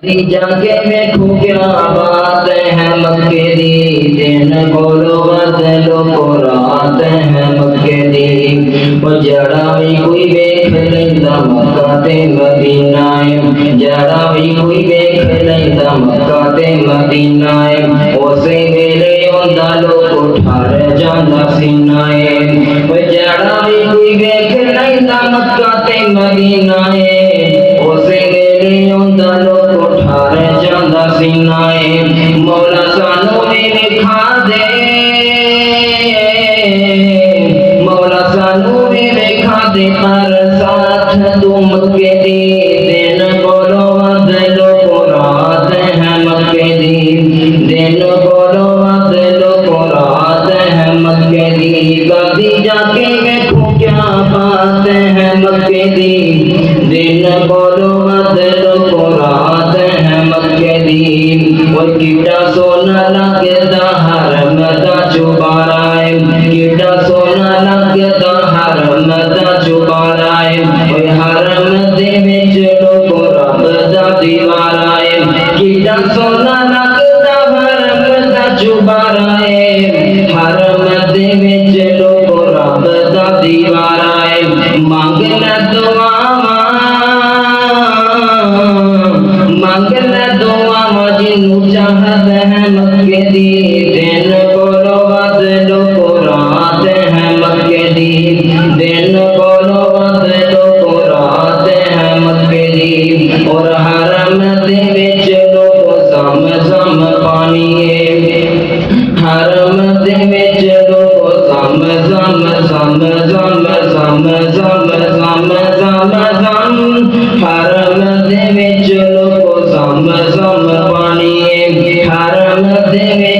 जाके देखो क्या बात है मक्के दी दिन कोलो बदलो को रात है मक्के दी वो जड़ा भी कोई देख लेता मक्का ते मदीना है जड़ा भी कोई देख लेता मक्का ते मदीना है उसे मेरे ओंदा लोग ठार जाना सीना है वो जड़ा भी कोई देख लेता मक्का ते मदीना है उसे मेरे ओंदा लोग ठार जाना सीना है मौला सानू भी खा दे मौला सानू भी खा दे पर साथ तू मक्के दी दिन बोलो बदलो को रात है मक्के दी दिन बोलो बदलो को रात है मक्के दी कभी जाके देखो क्या बात है मक्के दी दिन बोलो बदलो को रात है मक्के दी वो कीड़ा सोना लगता हरम दा चुबारा है कीड़ा सोना लगता हरम दा चुबारा है ओए हरम दे विच लोको रब दा दीवारा है कीड़ा सोना लगता हरम दा चुबारा है हरम दे विच लोको रब दा दीवारा है मांग ले दुआवां मांग ले दुआवां जिन्नू चाहत है मक्के दी दिन बोलो बदलो को रात है मक्के दी दिन बोलो बदलो को रात है मक्के दी और हरम दे विच लोको सम सम पानी है हरम दे विच लोको सम सम सम सम सम सम सम सम सम हरम दे विच लोको सम सम पानी है हरम दे